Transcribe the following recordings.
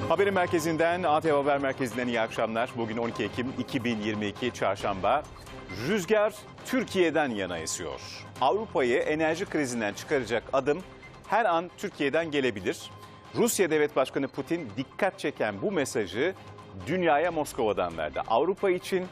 Haberin merkezinden, ATV Haber Merkezi'nden iyi akşamlar. Bugün 12 Ekim 2022 Çarşamba. Rüzgar Türkiye'den yana esiyor. Avrupa'yı enerji krizinden çıkaracak adım her an Türkiye'den gelebilir. Rusya Devlet Başkanı Putin dikkat çeken bu mesajı dünyaya Moskova'dan verdi. Avrupa için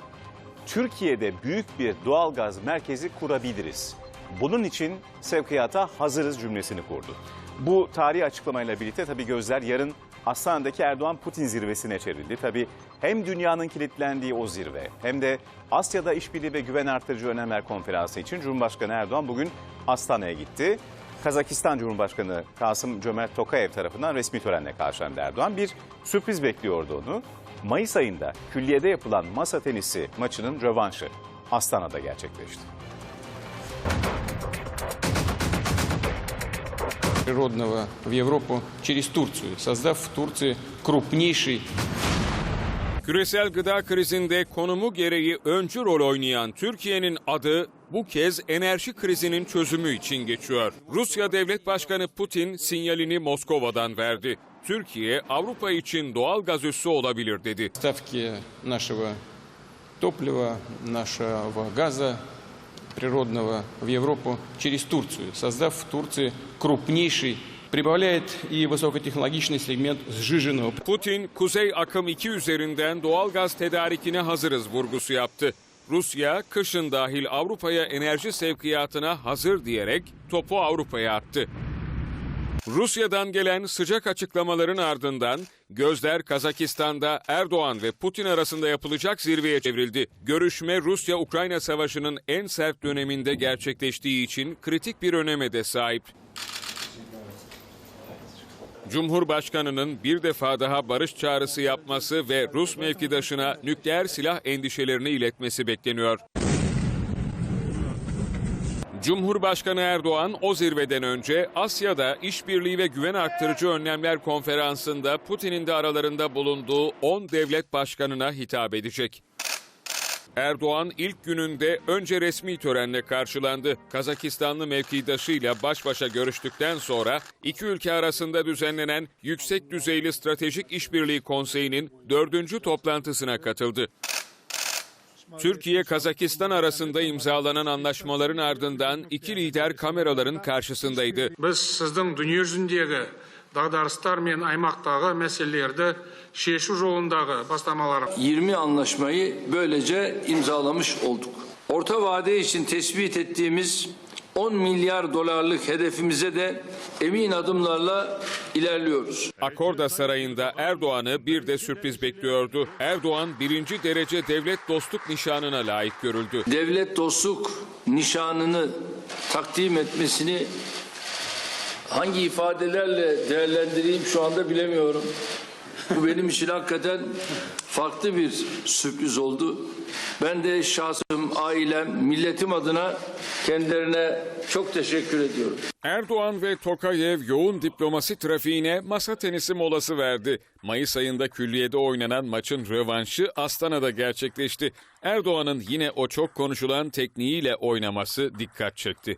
Türkiye'de büyük bir doğalgaz merkezi kurabiliriz. Bunun için sevkiyata hazırız cümlesini kurdu. Bu tarihi açıklamayla birlikte tabii gözler yarın Astana'daki Erdoğan-Putin zirvesine çevrildi. Tabii hem dünyanın kilitlendiği o zirve hem de Asya'da işbirliği ve güven artırıcı önemler konferansı için Cumhurbaşkanı Erdoğan bugün Astana'ya gitti. Kazakistan Cumhurbaşkanı Kasım-Cömert Tokayev tarafından resmi törenle karşılandı Erdoğan. Bir sürpriz bekliyordu onu. Mayıs ayında külliyede yapılan masa tenisi maçının rövanşı Astana'da gerçekleşti. Природного в Европу через Турцию, создав в Турции крупнейший. Küresel gıda krizinde konumu gereği öncü rol oynayan Türkiye'nin adı bu kez enerji krizinin çözümü için geçiyor. Rusya Devlet Başkanı Putin sinyalini Moskova'dan verdi. Türkiye Avrupa için doğal gaz üssü olabilir dedi. Ставки нашего топлива, нашего газа природного в Европу через Турцию, создав в Турции крупнейший, прибавляет и высокотехнологичный сегмент сжиженного. Putin, Kuzey Akım 2 üzerinden doğal gaz tedarikine hazırız vurgusu yaptı. Rusya, kışın dahil Avrupa'ya enerji sevkiyatına hazır diyerek topu Avrupa'ya attı. Rusya'dan gelen sıcak açıklamaların ardından gözler Kazakistan'da Erdoğan ve Putin arasında yapılacak zirveye çevrildi. Görüşme Rusya-Ukrayna savaşının en sert döneminde gerçekleştiği için kritik bir öneme de sahip. Cumhurbaşkanının bir defa daha barış çağrısı yapması ve Rus mevkidaşına nükleer silah endişelerini iletmesi bekleniyor. Cumhurbaşkanı Erdoğan o zirveden önce Asya'da işbirliği ve güven arttırıcı önlemler konferansında Putin'in de aralarında bulunduğu 10 devlet başkanına hitap edecek. Erdoğan ilk gününde önce resmi törenle karşılandı. Kazakistanlı mevkidaşıyla baş başa görüştükten sonra iki ülke arasında düzenlenen Yüksek Düzeyli Stratejik İşbirliği Konseyi'nin 4. toplantısına katıldı. Türkiye-Kazakistan arasında imzalanan anlaşmaların ardından iki lider kameraların karşısındaydı. Biz sizin dünya yüzündeki dağdarışlar men aymaktagı meselelerde şeşu jolundagı bastamalar. 20 anlaşmayı böylece imzalamış olduk. Orta vade için tespit ettiğimiz 10 milyar dolarlık hedefimize de emin adımlarla ilerliyoruz. Akorda Sarayı'nda Erdoğan'ı bir de sürpriz bekliyordu. Erdoğan 1. derece devlet dostluk nişanına layık görüldü. Devlet dostluk nişanını takdim etmesini hangi ifadelerle değerlendireyim şu anda bilemiyorum. Bu benim için hakikaten farklı bir sürpriz oldu. Ben de şahsım, ailem, milletim adına kendilerine çok teşekkür ediyorum. Erdoğan ve Tokayev yoğun diplomasi trafiğine masa tenisi molası verdi. Mayıs ayında külliyede oynanan maçın rövanşı Astana'da gerçekleşti. Erdoğan'ın yine o çok konuşulan tekniğiyle oynaması dikkat çekti.